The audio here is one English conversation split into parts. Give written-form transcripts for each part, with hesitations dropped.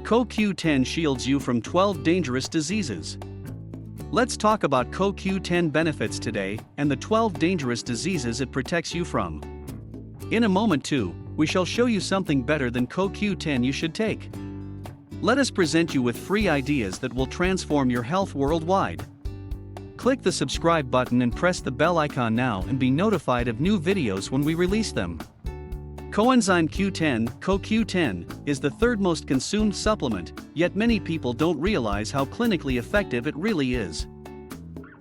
CoQ10 shields you from 12 dangerous diseases. Let's talk about CoQ10 benefits today and the 12 dangerous diseases it protects you from. In a moment too, we shall show you something better than CoQ10 you should take. Let us present you with free ideas that will transform your health worldwide. Click the subscribe button and press the bell icon now and be notified of new videos when we release them. Coenzyme Q10, CoQ10, is the third most consumed supplement, yet many people don't realize how clinically effective it really is.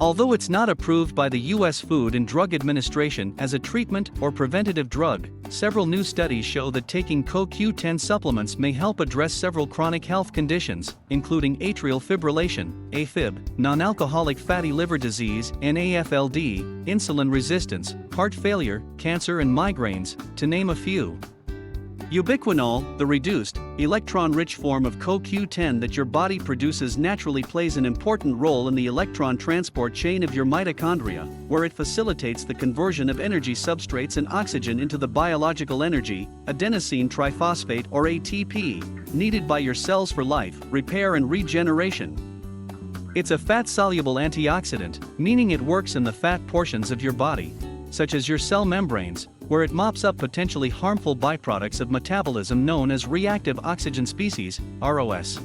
Although it's not approved by the U.S. Food and Drug Administration as a treatment or preventative drug, several new studies show that taking CoQ10 supplements may help address several chronic health conditions, including atrial fibrillation, AFib, non-alcoholic fatty liver disease, NAFLD, insulin resistance, heart failure, cancer and migraines, to name a few. Ubiquinol, the reduced, electron-rich form of CoQ10 that your body produces naturally, plays an important role in the electron transport chain of your mitochondria, where it facilitates the conversion of energy substrates and oxygen into the biological energy, adenosine triphosphate or ATP, needed by your cells for life, repair and regeneration. It's a fat-soluble antioxidant, meaning it works in the fat portions of your body, such as your cell membranes, where it mops up potentially harmful byproducts of metabolism known as reactive oxygen species, ROS.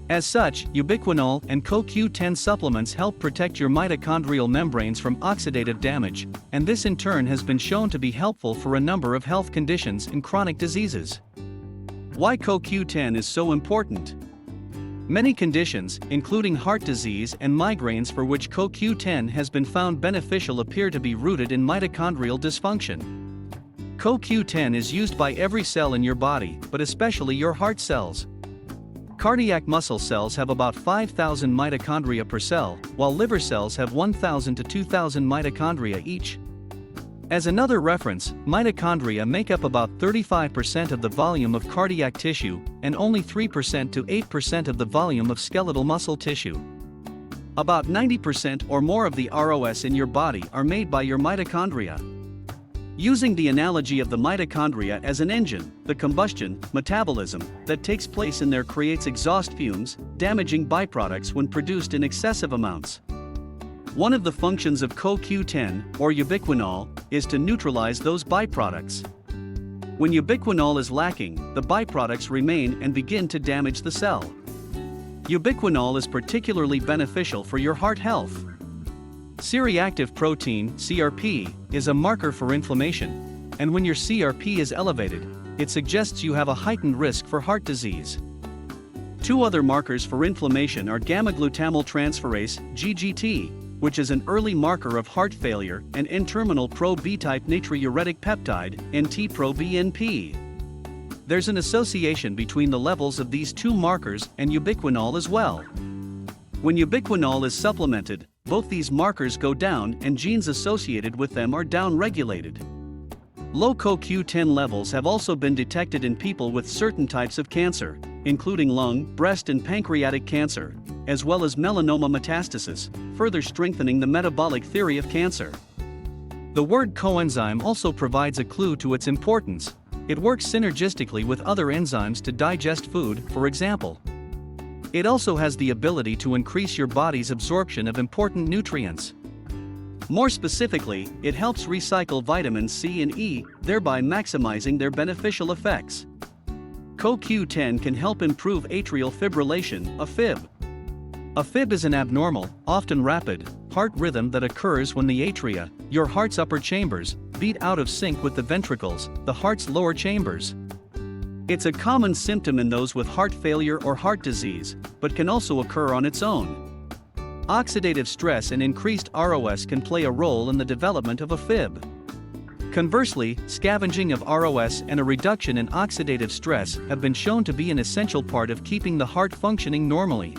As such, ubiquinol and CoQ10 supplements help protect your mitochondrial membranes from oxidative damage, and this in turn has been shown to be helpful for a number of health conditions and chronic diseases. Why CoQ10 is so important? Many conditions, including heart disease and migraines for which CoQ10 has been found beneficial, appear to be rooted in mitochondrial dysfunction. CoQ10 is used by every cell in your body, but especially your heart cells. Cardiac muscle cells have about 5,000 mitochondria per cell, while liver cells have 1,000 to 2,000 mitochondria each. As another reference, mitochondria make up about 35% of the volume of cardiac tissue, and only 3% to 8% of the volume of skeletal muscle tissue. About 90% or more of the ROS in your body are made by your mitochondria. Using the analogy of the mitochondria as an engine, the combustion, metabolism, that takes place in there creates exhaust fumes, damaging byproducts when produced in excessive amounts. One of the functions of CoQ10, or ubiquinol, is to neutralize those byproducts. When ubiquinol is lacking, the byproducts remain and begin to damage the cell. Ubiquinol is particularly beneficial for your heart health. C-reactive protein, CRP, is a marker for inflammation, and when your CRP is elevated, it suggests you have a heightened risk for heart disease. Two other markers for inflammation are gamma-glutamyl transferase, GGT, which is an early marker of heart failure, and N-terminal pro-B-type natriuretic peptide, NT-proBNP. There's an association between the levels of these two markers and ubiquinol as well. When ubiquinol is supplemented, both these markers go down and genes associated with them are down-regulated. Low CoQ10 levels have also been detected in people with certain types of cancer, including lung, breast and pancreatic cancer, as well as melanoma metastasis, further strengthening the metabolic theory of cancer. The word coenzyme also provides a clue to its importance. It works synergistically with other enzymes to digest food, for example. It also has the ability to increase your body's absorption of important nutrients. More specifically, it helps recycle vitamins C and E, thereby maximizing their beneficial effects. CoQ10 can help improve atrial fibrillation, AFib. AFib is an abnormal, often rapid, heart rhythm that occurs when the atria, your heart's upper chambers, beat out of sync with the ventricles, the heart's lower chambers. It's a common symptom in those with heart failure or heart disease, but can also occur on its own. Oxidative stress and increased ROS can play a role in the development of AFib. Conversely, scavenging of ROS and a reduction in oxidative stress have been shown to be an essential part of keeping the heart functioning normally.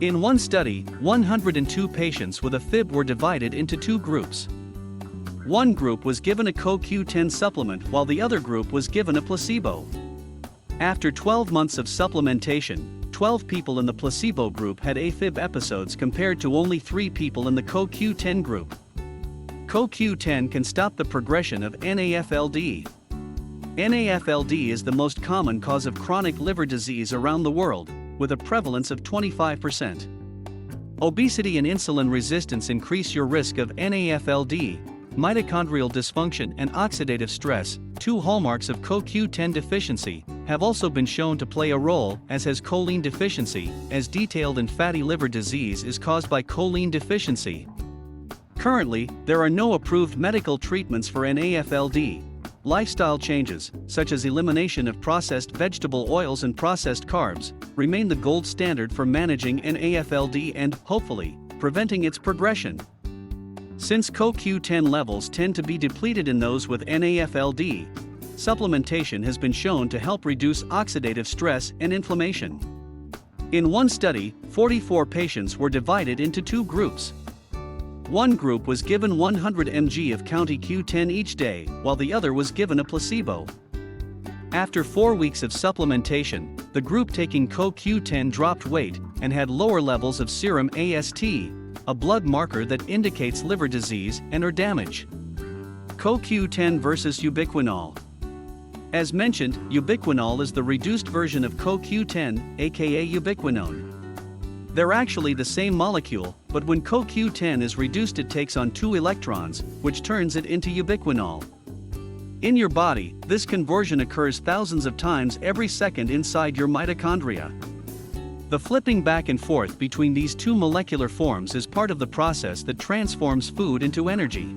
In one study, 102 patients with AFib were divided into two groups. One group was given a CoQ10 supplement while the other group was given a placebo. After 12 months of supplementation, 12 people in the placebo group had AFib episodes compared to only 3 people in the CoQ10 group. CoQ10 can stop the progression of NAFLD. NAFLD is the most common cause of chronic liver disease around the world, with a prevalence of 25%. Obesity and insulin resistance increase your risk of NAFLD, mitochondrial dysfunction and oxidative stress, two hallmarks of CoQ10 deficiency, have also been shown to play a role, as has choline deficiency, as detailed in fatty liver disease is caused by choline deficiency. Currently, there are no approved medical treatments for NAFLD. Lifestyle changes, such as elimination of processed vegetable oils and processed carbs, remain the gold standard for managing NAFLD and, hopefully, preventing its progression. Since CoQ10 levels tend to be depleted in those with NAFLD, supplementation has been shown to help reduce oxidative stress and inflammation. In one study, 44 patients were divided into two groups. One group was given 100 mg of CoQ10 each day, while the other was given a placebo. After 4 weeks of supplementation, the group taking CoQ10 dropped weight and had lower levels of serum AST, a blood marker that indicates liver disease and/or damage. CoQ10 versus ubiquinol. As mentioned, ubiquinol is the reduced version of CoQ10, aka ubiquinone. They're actually the same molecule, but when CoQ10 is reduced it takes on 2 electrons, which turns it into ubiquinol. In your body, this conversion occurs thousands of times every second inside your mitochondria. The flipping back and forth between these two molecular forms is part of the process that transforms food into energy.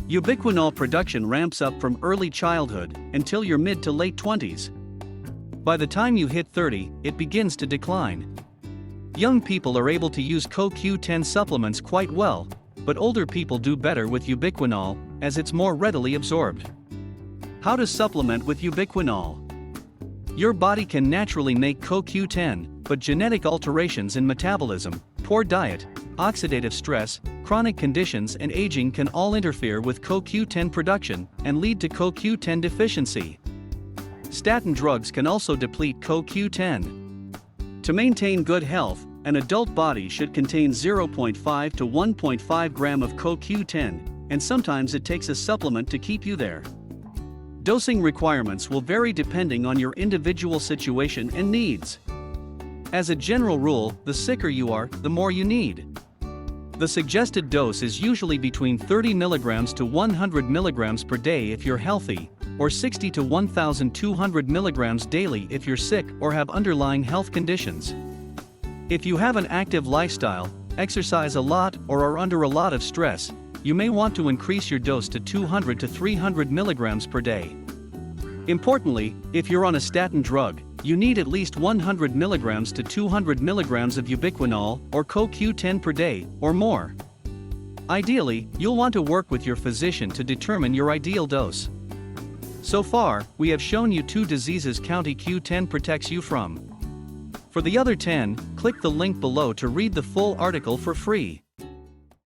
Ubiquinol production ramps up from early childhood until your mid to late 20s. By the time you hit 30, it begins to decline. Young people are able to use CoQ10 supplements quite well, but older people do better with ubiquinol, as it's more readily absorbed. How to supplement with ubiquinol? Your body can naturally make CoQ10, but genetic alterations in metabolism, poor diet, oxidative stress, chronic conditions and aging can all interfere with CoQ10 production and lead to CoQ10 deficiency. Statin drugs can also deplete CoQ10. To maintain good health, an adult body should contain 0.5 to 1.5 gram of CoQ10, and sometimes it takes a supplement to keep you there. Dosing requirements will vary depending on your individual situation and needs. As a general rule, the sicker you are, the more you need. The suggested dose is usually between 30 mg to 100 mg per day if you're healthy, or 60 to 1,200 mg daily if you're sick or have underlying health conditions. If you have an active lifestyle, exercise a lot or are under a lot of stress, you may want to increase your dose to 200 to 300 mg per day. Importantly, if you're on a statin drug, you need at least 100 mg to 200 mg of ubiquinol or CoQ10 per day, or more. Ideally, you'll want to work with your physician to determine your ideal dose. So far, we have shown you 2 diseases CoQ10 protects you from. For the other 10, click the link below to read the full article for free.